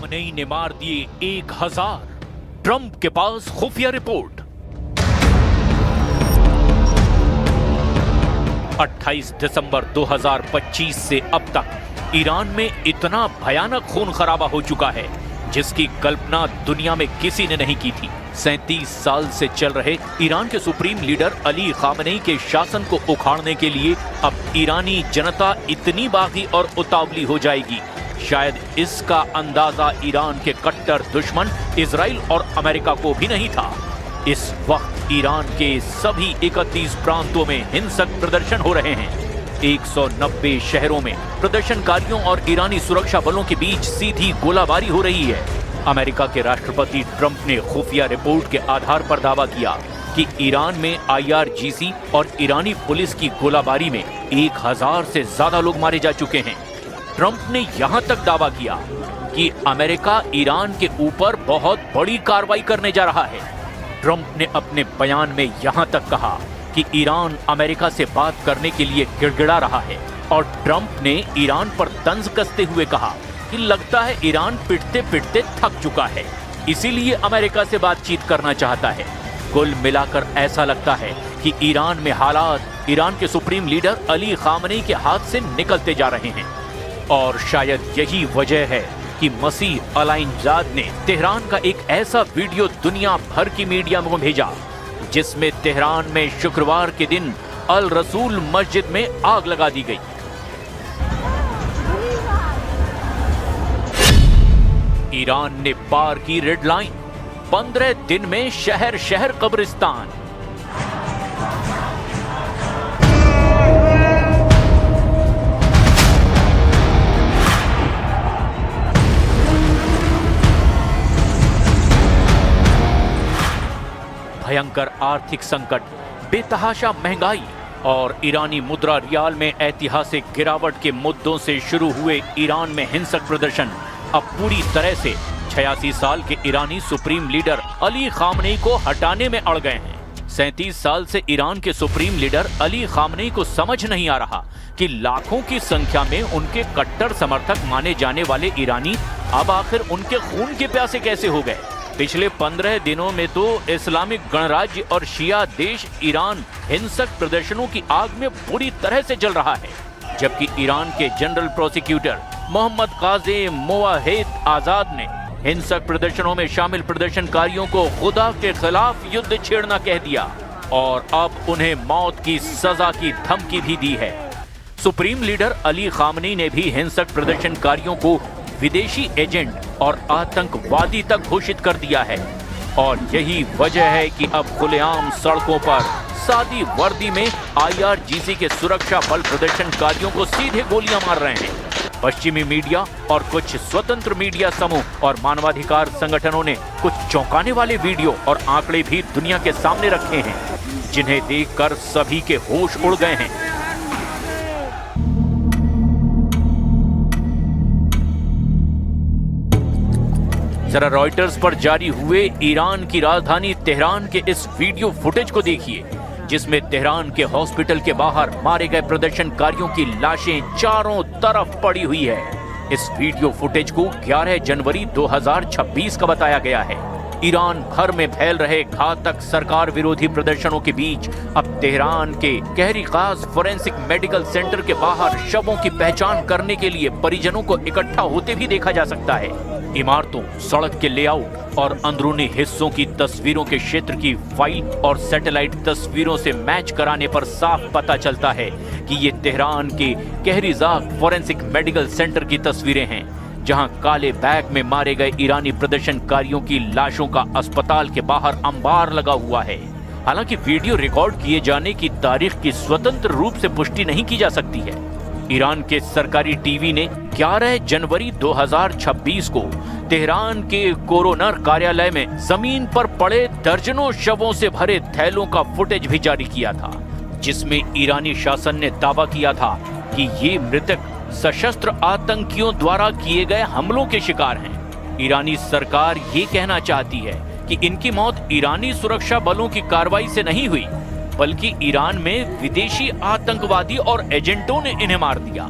Khamenei ने मार दिए 1000। ट्रंप के पास खुफिया रिपोर्ट। 28 दिसंबर 2025 से अब तक ईरान में इतना भयानक खून खराबा हो चुका है जिसकी कल्पना दुनिया में किसी ने नहीं की थी। 37 साल से चल रहे ईरान के सुप्रीम लीडर अली खामनेई के शासन को उखाड़ने के लिए अब ईरानी जनता इतनी बागी और उतावली हो जाएगी, शायद इसका अंदाजा ईरान के कट्टर दुश्मन इजराइल और अमेरिका को भी नहीं था। इस वक्त ईरान के सभी 31 प्रांतों में हिंसक प्रदर्शन हो रहे हैं। 190 शहरों में प्रदर्शनकारियों और ईरानी सुरक्षा बलों के बीच सीधी गोलाबारी हो रही है। अमेरिका के राष्ट्रपति ट्रंप ने खुफिया रिपोर्ट के आधार पर दावा किया कि ईरान में IRGC और ईरानी पुलिस की गोलाबारी में 1000 से ज्यादा लोग मारे जा चुके हैं। ट्रंप ने यहां तक दावा किया कि अमेरिका ईरान के ऊपर बहुत बड़ी कार्रवाई करने जा रहा है। ट्रंप ने अपने बयान में यहां तक कहा कि ईरान अमेरिका से बात करने के लिए गिड़गिड़ा रहा है और ट्रंप ने ईरान पर तंज कसते हुए कहा कि लगता है ईरान पिटते पिटते थक चुका है, इसीलिए अमेरिका से बातचीत करना चाहता है। कुल मिलाकर ऐसा लगता है कि ईरान में हालात ईरान के सुप्रीम लीडर अली खामनेई के हाथ से निकलते जा रहे हैं और शायद यही वजह है कि मसीह अलाइनजाद ने तेहरान का एक ऐसा वीडियो दुनिया भर की मीडिया में भेजा जिसमें तेहरान में शुक्रवार के दिन अल रसूल मस्जिद में आग लगा दी गई। ईरान ने पार की रेड लाइन, 15 दिन में शहर शहर कब्रिस्तान। भयंकर आर्थिक संकट, बेतहाशा महंगाई और ईरानी मुद्रा रियाल में ऐतिहासिक गिरावट के मुद्दों से शुरू हुए ईरान में हिंसक प्रदर्शन अब पूरी तरह से 86 साल के ईरानी सुप्रीम लीडर अली खामनेई को हटाने में अड़ गए हैं। 37 साल से ईरान के सुप्रीम लीडर अली खामनेई को समझ नहीं आ रहा कि लाखों की संख्या में उनके कट्टर समर्थक माने जाने वाले ईरानी अब आखिर उनके खून के प्यासे कैसे हो गए। पिछले 15 दिनों में तो इस्लामिक गणराज्य और शिया देश ईरान हिंसक प्रदर्शनों की आग में बुरी तरह से जल रहा है, जबकि ईरान के जनरल प्रोसिक्यूटर मोहम्मद काज़ेम मोवाहिद आजाद ने हिंसक प्रदर्शनों में शामिल प्रदर्शनकारियों को खुदा के खिलाफ युद्ध छेड़ना कह दिया और अब उन्हें मौत की सजा की धमकी भी दी है। सुप्रीम लीडर अली खामनेई ने भी हिंसक प्रदर्शनकारियों को विदेशी एजेंट और आतंकवादी तक घोषित कर दिया है और यही वजह है कि अब खुलेआम सड़कों पर सादी वर्दी में IRGC के सुरक्षा बल प्रदर्शनकारियों को सीधे गोलियां मार रहे हैं। पश्चिमी मीडिया और कुछ स्वतंत्र मीडिया समूह और मानवाधिकार संगठनों ने कुछ चौंकाने वाले वीडियो और आंकड़े भी दुनिया के सामने रखे हैं, जिन्हें देखकर सभी के होश उड़ गए हैं। जरा रॉयटर्स पर जारी हुए ईरान की राजधानी तेहरान के इस वीडियो फुटेज को देखिए, जिसमें तेहरान के हॉस्पिटल के बाहर मारे गए प्रदर्शनकारियों की लाशें चारों तरफ पड़ी हुई है। इस वीडियो फुटेज को 11 जनवरी 2026 का बताया गया है। ईरान भर में फैल रहे घातक सरकार विरोधी प्रदर्शनों के बीच अब तेहरान के कहरीकाज फोरेंसिक मेडिकल सेंटर के बाहर शवों की पहचान करने के लिए परिजनों को इकट्ठा होते भी देखा जा सकता है। इमारतों, सड़क के लेआउट और अंदरूनी हिस्सों की तस्वीरों के क्षेत्र की फाइल और सैटेलाइट तस्वीरों से मैच कराने पर साफ पता चलता है कि ये तेहरान के कहरीजाद फोरेंसिक मेडिकल सेंटर की तस्वीरें हैं, जहां काले बैग में मारे गए ईरानी प्रदर्शनकारियों की लाशों का अस्पताल के बाहर अंबार लगा हुआ है। हालांकि वीडियो रिकॉर्ड किए जाने की तारीख की स्वतंत्र रूप से पुष्टि नहीं की जा सकती है। ईरान के सरकारी टीवी ने 11 जनवरी 2026 को तेहरान के कोरोनर कार्यालय में जमीन पर पड़े दर्जनों शवों से भरे थैलों का फुटेज भी जारी किया था, जिसमें ईरानी शासन ने दावा किया था कि ये मृतक सशस्त्र आतंकियों द्वारा किए गए हमलों के शिकार हैं। ईरानी सरकार ये कहना चाहती है कि इनकी मौत ईरानी सुरक्षा बलों की कार्रवाई से नहीं हुई, बल्कि ईरान में विदेशी आतंकवादी और एजेंटों ने इन्हें मार दिया।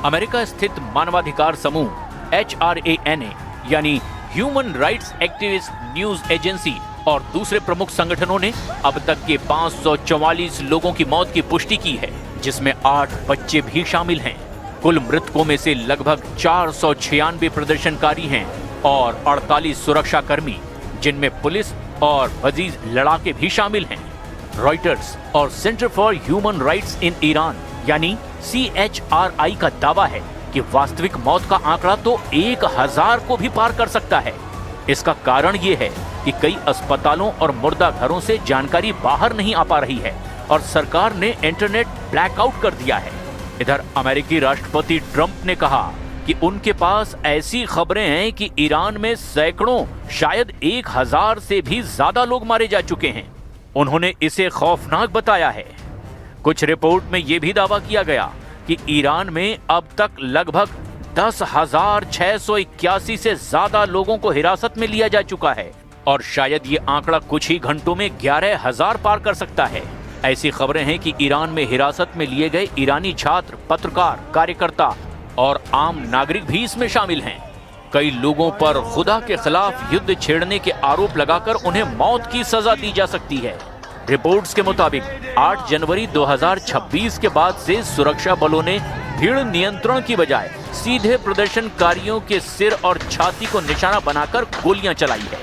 अमेरिका स्थित मानवाधिकार समूह HRANA यानी human rights activist news agency और दूसरे प्रमुख संगठनों ने अब तक के 544 लोगों की मौत की पुष्टि की है, जिसमें 8 बच्चे भी शामिल हैं। कुल मृतकों में से लगभग 496 प्रदर्शनकारी हैं और 48 सुरक्षाकर्मी, जिनमें पुलिस और वजीज लड़ाके भी शामिल हैं। रॉयटर्स और centre for human rights in Iran यानी CHRI का दावा है कि वास्तविक मौत का आंकड़ा तो 1000 को भी पार कर सकता है। इसका कारण ये है कि कई अस्पतालों और मुर्दा घरों से जानकारी बाहर नहीं आ पा रही है और सरकार ने इंटरनेट ब्लैकआउट कर दिया है। इधर अमेरिकी राष्ट्रपति ट्रंप ने कहा कि उनके पास ऐसी खबरें हैं कि ईरान में सैकड़ों, शायद 1000 से भी ज्यादा लोग मारे जा चुके हैं। उन्होंने इसे खौफनाक बताया है। कुछ रिपोर्ट में यह भी दावा किया गया कि ईरान में अब तक लगभग 10,681 से ज्यादा लोगों को हिरासत में लिया जा चुका है और शायद ये आंकड़ा कुछ ही घंटों में 11,000 पार कर सकता है। ऐसी खबरें हैं कि ईरान में हिरासत में लिए गए ईरानी छात्र, पत्रकार, कार्यकर्ता और आम नागरिक भी इसमें शामिल हैं। कई लोगों पर खुदा के खिलाफ युद्ध छेड़ने के आरोप लगाकर उन्हें मौत की सजा दी जा सकती है। रिपोर्ट्स के मुताबिक 8 जनवरी 2026 के बाद से सुरक्षा बलों ने भीड़ नियंत्रण की बजाय सीधे प्रदर्शनकारियों के सिर और छाती को निशाना बनाकर गोलियां चलाई है।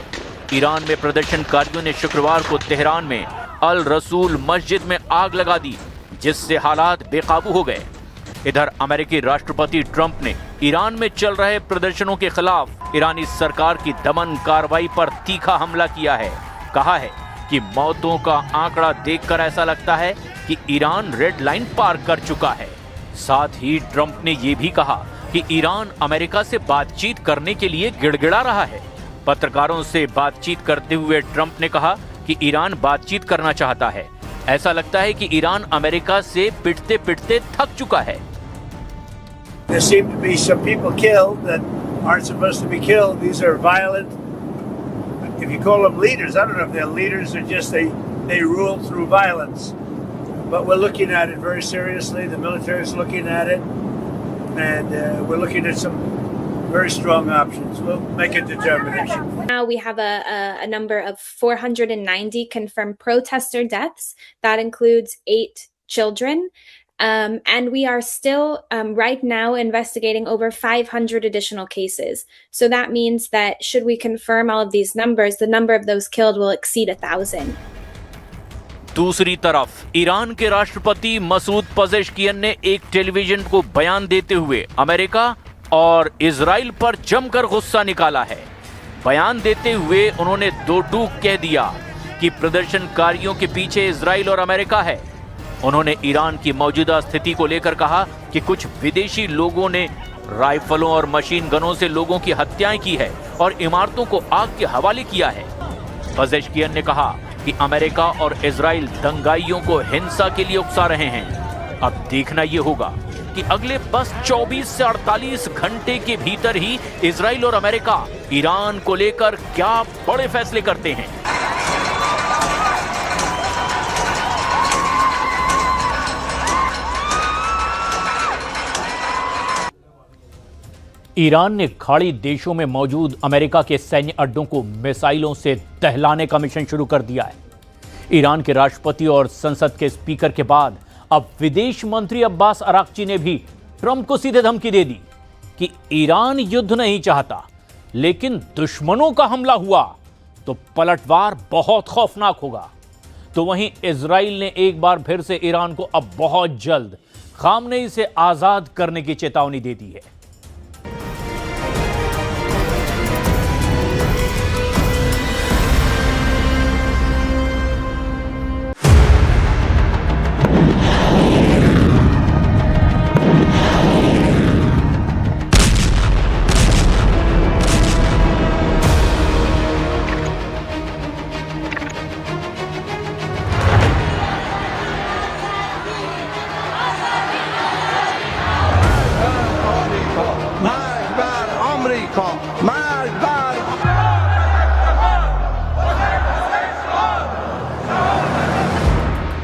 ईरान में प्रदर्शनकारियों ने शुक्रवार को तेहरान में अल रसूल मस्जिद में आग लगा दी, जिससे हालात बेकाबू हो गए। इधर अमेरिकी राष्ट्रपति ट्रंप ने ईरान में चल रहे प्रदर्शनों के खिलाफ ईरानी सरकार की दमन कार्रवाई पर तीखा हमला किया है। कहा है कि मौतों का आंकड़ा देखकर ऐसा लगता है कि ईरान रेड लाइन पार कर चुका है। साथ ही ट्रंप ने यह भी कहा कि ईरान अमेरिका से बातचीत करने के लिए गिड़गिड़ा रहा है। पत्रकारों से बातचीत करते हुए ट्रंप ने कहा कि ईरान बातचीत करना चाहता है। ऐसा लगता है कि ईरान अमेरिका से पिटते पिटते थक चुका है। There seem to be some people killed that aren't supposed to be killed. These are violent. If you call them leaders, I don't know if they're leaders or just they rule through violence. But we're looking at it very seriously. The military is looking at it, and we're looking at some very strong options. We'll make a determination. Now we have a number of 490 confirmed protester deaths. That includes 8 children. And we are still right now investigating over 500 additional cases. So that means that should we confirm all of these numbers, the number of those killed will exceed 1,000. दूसरी तरफ Iran के राष्ट्रपति मसूद पजेश्कियन ने एक television को बयान देते हुए अमेरिका और इजराइल पर जमकर गुस्सा निकाला है। बयान देते हुए उन्होंने दो टूक कह दिया कि प्रदर्शनकारियों के पीछे इजराइल और अमेरिका है। उन्होंने ईरान की मौजूदा स्थिति को लेकर कहा कि कुछ विदेशी लोगों ने राइफलों और मशीन गनों से लोगों की हत्याएं की है और इमारतों को आग के हवाले किया है। पजेश्कियन ने कहा कि अमेरिका और इजराइल दंगाइयों को हिंसा के लिए उकसा रहे हैं। अब देखना यह होगा कि अगले बस 24 से 48 घंटे के भीतर ही इजराइल और अमेरिका ईरान को लेकर क्या बड़े फैसले करते हैं। ईरान ने खाड़ी देशों में मौजूद अमेरिका के सैन्य अड्डों को मिसाइलों से दहलाने का मिशन शुरू कर दिया है। ईरान के राष्ट्रपति और संसद के स्पीकर के बाद अब विदेश मंत्री अब्बास अराक्ची ने भी ट्रंप को सीधे धमकी दे दी कि ईरान युद्ध नहीं चाहता, लेकिन दुश्मनों का हमला हुआ तो पलटवार बहुत खौफनाक होगा। तो वहीं इजराइल ने एक बार फिर से ईरान को अब बहुत जल्द खामनेई से आजाद करने की चेतावनी दे दी है।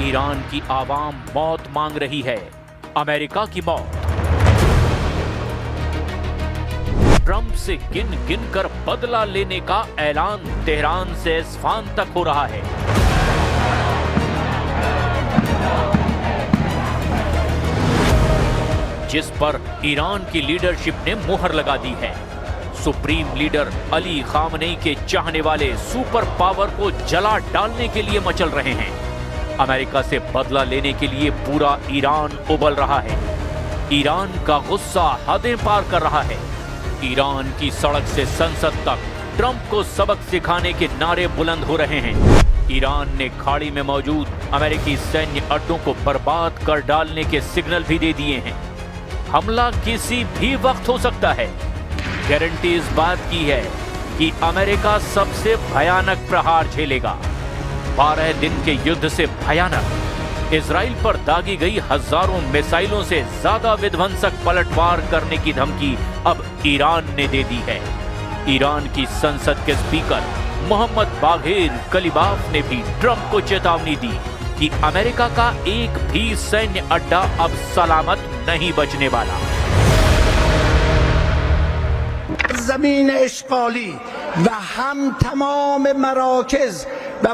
ईरान की आवाम मौत मांग रही है, अमेरिका की मौत। ट्रंप से गिन गिन कर बदला लेने का ऐलान तेहरान से इस्फान तक हो रहा है। जिस पर ईरान की लीडरशिप ने मुहर लगा दी है। सुप्रीम लीडर अली खामनेई के चाहने वाले सुपर पावर को जला डालने के लिए मचल रहे हैं। अमेरिका से बदला लेने के लिए पूरा ईरान उबल रहा है। ईरान का गुस्सा हदें पार कर रहा है। ईरान की सड़क से संसद तक ट्रंप को सबक सिखाने के नारे बुलंद हो रहे हैं। ईरान ने खाड़ी में मौजूद अमेरिकी सैन्य अड्डों को बर्बाद कर डालने के सिग्नल भी दे दिए हैं। हमला किसी भी वक्त हो सकता है। गारंटी इस बात की है कि अमेरिका सबसे भयानक प्रहार झेलेगा। 12 दिन के युद्ध से भयानक इजराइल पर दागी गई हजारों मिसाइलों से ज्यादा विध्वंसक पलटवार करने की धमकी अब ईरान ने दे दी है। ईरान की संसद के स्पीकर मोहम्मद बाघेर कलिबाफ ने भी ट्रंप को चेतावनी दी कि अमेरिका का एक भी सैन्य अड्डा अब सलामत नहीं बचने वाला। ज़मीन इश्क़ाली व हम तमाम मराकज़ व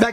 व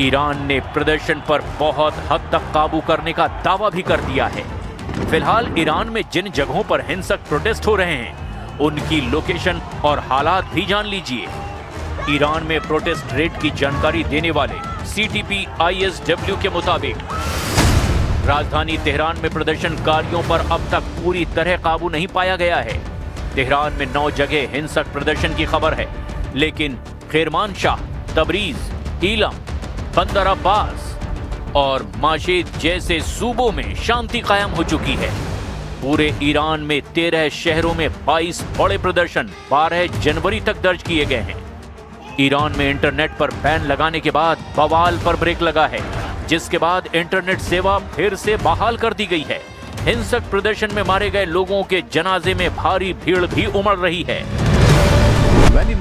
ईरान ने प्रदर्शन पर बहुत हद तक काबू करने का दावा भी कर दिया है। फिलहाल ईरान में जिन जगहों पर हिंसक प्रोटेस्ट हो रहे हैं उनकी लोकेशन और हालात भी जान लीजिए। ईरान में प्रोटेस्ट रेट की जानकारी देने वाले CTP-ISW के मुताबिक राजधानी तेहरान में प्रदर्शनकारियों पर अब तक पूरी तरह काबू नहीं पाया गया है। तेहरान में 9 जगह हिंसक प्रदर्शन की खबर है, लेकिन खेरमानशाह, तबरीज, ईलम, बंदर अब्बास और माशेद जैसे सूबों में शांति कायम हो चुकी है। पूरे ईरान में 13 शहरों में 22 बड़े प्रदर्शन 12 जनवरी तक दर्ज किए गए हैं। ईरान में इंटरनेट पर बैन लगाने के बाद बवाल पर ब्रेक लगा है, जिसके बाद इंटरनेट सेवा फिर से बहाल कर दी गई है। हिंसक प्रदर्शन में मारे गए लोगों के जनाजे में भारी भीड़ भी उमड़ रही है। वली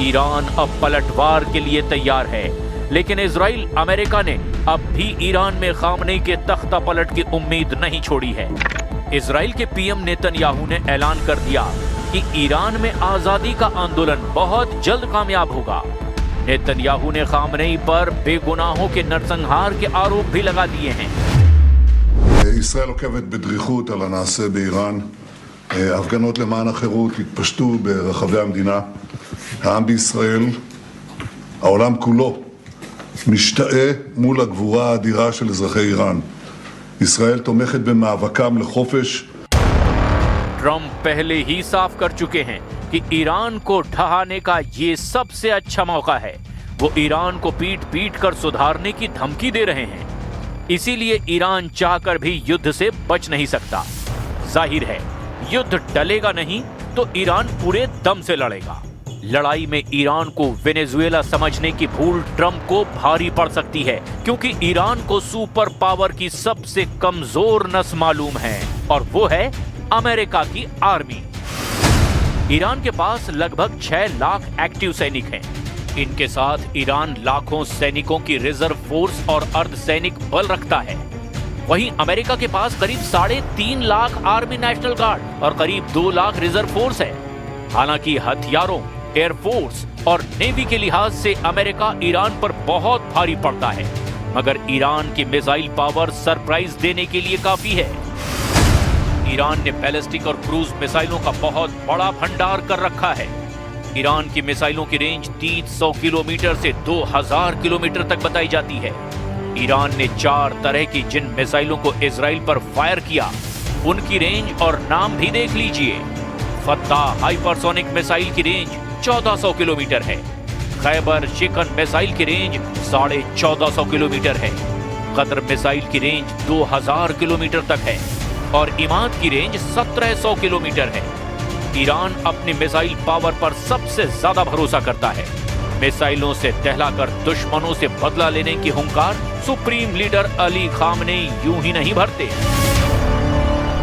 ईरान अब पलटवार के लिए तैयार है, लेकिन इजराइल अमेरिका ने अब भी ईरान में खामनेई के तख्ता पलट की उम्मीद नहीं छोड़ी है। इजराइल के पीएम नेतन्याहू ने ऐलान कर दिया कि ईरान में आजादी का आंदोलन बहुत जल्द कामयाब होगा। नेतन्याहू ने खामनेई पर बेगुनाहों के नरसंहार के आरोप भी लगा दिए हैं। ישראל עוקבת בדריכות על הנעשה באיראן. הפגנות למען החירות התפשטו ברחבי המדינה. העם בישראל, העולם כולו, משתאה מול הגבורה האדירה של אזרחי איראן. ישראל תומכת במאבקם לחופש. ट्रंप पहले ही साफ कर चुके हैं कि ईरान को ढहाने का ये सबसे अच्छा मौका है। वो ईरान को पीट पीट कर सुधारने की धमकी दे रहे हैं। इसीलिए ईरान चाहकर भी युद्ध से बच नहीं सकता। जाहिर है, युद्ध टलेगा नहीं तो ईरान पूरे दम से लड़ेगा। लड़ाई में ईरान को वेनेजुएला समझने की भूल ट्रंप को भारी पड़ सकती है, क्योंकि ईरान को सुपर पावर की सबसे कमजोर नस मालूम है, और वो है अमेरिका की आर्मी। ईरान के पास लगभग 6 लाख एक्टिव सैनिक हैं। इनके साथ ईरान लाखों सैनिकों की रिजर्व फोर्स और अर्धसैनिक बल रखता है। वहीं अमेरिका के पास करीब 3.5 लाख आर्मी नेशनल गार्ड और करीब 2 लाख रिजर्व फोर्स है। हालांकि हथियारों, एयरफोर्स और नेवी के लिहाज से अमेरिका ईरान पर बहुत भारी पड़ता है, मगर ईरान की मिसाइल पावर सरप्राइज देने के लिए काफी है। ईरान ने बैलिस्टिक और क्रूज मिसाइलों का बहुत बड़ा भंडार कर रखा है। ईरान की मिसाइलों की रेंज 300 किलोमीटर से 2000 किलोमीटर तक बताई जाती है। ईरान ने 4 तरह की जिन मिसाइलों को इजराइल पर फायर किया, उनकी रेंज और नाम भी देख लीजिए। फत्ताह हाइपरसोनिक मिसाइल की रेंज 1400 किलोमीटर है। खैबर शिकन मिसाइल की रेंज 1450 किलोमीटर है। कतर मिसाइल की रेंज 2000 किलोमीटर तक है और इमाद की रेंज 1700 किलोमीटर है। ईरान अपनी मिसाइल पावर पर सबसे ज्यादा भरोसा करता है। मिसाइलों से दहलाकर दुश्मनों से बदला लेने की हुंकार सुप्रीम लीडर अली खामनेई यूं ही नहीं भरते।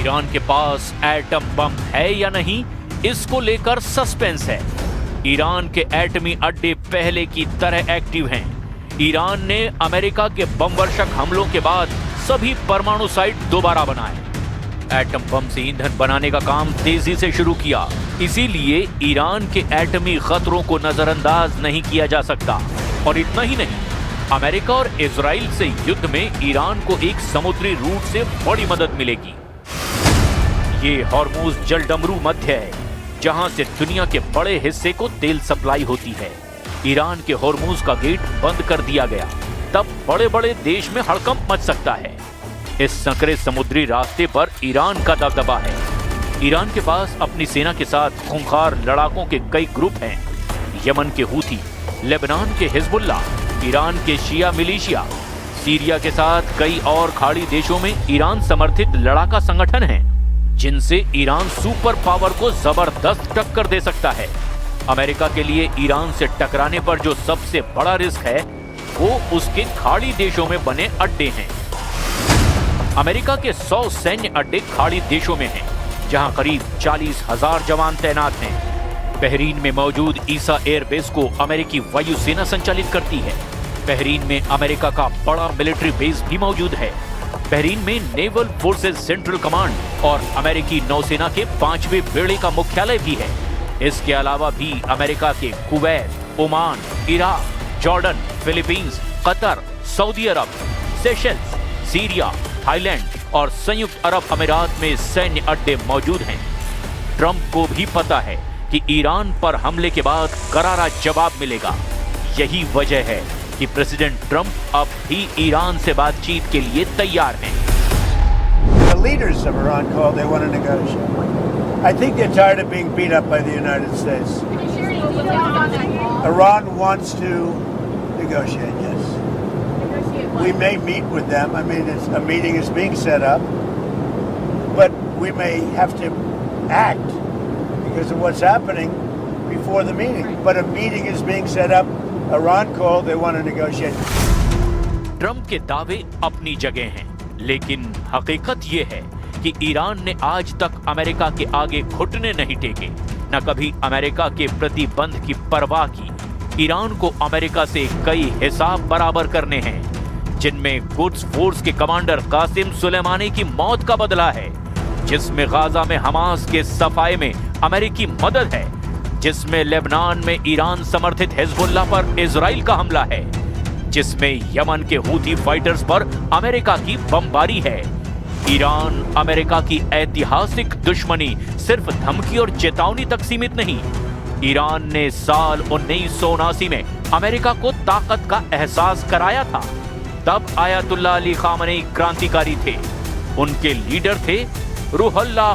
ईरान के पास एटम बम है या नहीं, इसको लेकर सस्पेंस है। ईरान के एटमी अड्डे पहले की तरह एक्टिव हैं। ईरान ने अमेरिका के बमवर्षक हमलों के बाद सभी परमाणु साइट दोबारा बनाए। एटम बम से ईंधन बनाने का काम तेजी से शुरू किया। इसीलिए ईरान के एटमी खतरों को नजरअंदाज नहीं किया जा सकता। और इतना ही नहीं, अमेरिका और इजराइल से युद्ध में ईरान को एक समुद्री रूट से बड़ी मदद मिलेगी। ये हॉर्मुज जलडमरू मध्य है, जहां से दुनिया के बड़े हिस्से को तेल सप्लाई होती है। ईरान के हॉर्मुज का गेट बंद कर दिया गया, तब बड़े बड़े देश में हड़कंप मच सकता है। इस संकरे समुद्री रास्ते पर ईरान का दबदबा है। ईरान के पास अपनी सेना के साथ खूंखार लड़ाकों के कई ग्रुप हैं। यमन के हूथी, लेबनान के हिजबुल्ला, ईरान के शिया मिलिशिया, सीरिया के साथ कई और खाड़ी देशों में ईरान समर्थित लड़ाका संगठन हैं, जिनसे ईरान सुपर पावर को जबरदस्त टक्कर दे सकता है। अमेरिका के लिए ईरान से टकराने पर जो सबसे बड़ा रिस्क है, वो उसके खाड़ी देशों में बने अड्डे हैं। अमेरिका के 100 सैन्य अड्डे खाड़ी देशों में हैं, जहां करीब 40,000 जवान तैनात हैं। बहरीन में मौजूद ईसा एयरबेस को अमेरिकी वायुसेना संचालित करती है। बहरीन में अमेरिका का बड़ा मिलिट्री बेस भी मौजूद है। बहरीन में नेवल फोर्सेज सेंट्रल कमांड और अमेरिकी नौसेना के 5वें बेड़े का मुख्यालय भी है। इसके अलावा भी अमेरिका के Kuwait, Oman, Iraq, Jordan, Philippines, Qatar, Saudi Arab, Seychelles, Syria, Thailand और संयुक्त अरब अमीरात में सैन्य अड्डे मौजूद हैं। ट्रंप को भी पता है कि ईरान पर हमले के बाद करारा जवाब मिलेगा। यही वजह है कि प्रेसिडेंट ट्रंप अब भी ईरान से बातचीत के लिए तैयार हैं। The leaders of Iran called, they want to negotiate. I think they're tired of being beat up by the United States. Iran wants to negotiate, yes. We may meet with them. I mean, a meeting is being set up. But we may have to act because of what's happening before the meeting. But a meeting is being set up. Iran called, they want to negotiate. Trump के दावे अपनी जगह हैं, लेकिन हकीकत ये है कि ईरान ने आज तक अमेरिका के आगे घुटने नहीं टेके, न कभी अमेरिका के प्रतिबंध की परवाह की। ईरान को अमेरिका से कई हिसाब बराबर करने हैं, जिनमें कुद्स फोर्स के कमांडर कासिम सुलेमानी की मौत का बदला है, जिसमें गाजा में हमास के सफाए में अमेरिकी मदद है, जिसमें लेबनान में ईरान समर्थित हिजबुल्लाह पर इजराइल का हमला है, जिसमें यमन के हूथी फाइटर्स पर अमेरिका की बमबारी है। ईरान अमेरिका की ऐतिहासिक दुश्मनी सिर्फ धमकी और चेतावनी तक सीमित नहीं। ईरान ने साल 1979 में अमेरिका को ताकत का एहसास कराया था। तब आयतुल्लाह अली खामनेई क्रांतिकारी थे। उनके लीडर थे रूहुल्लाह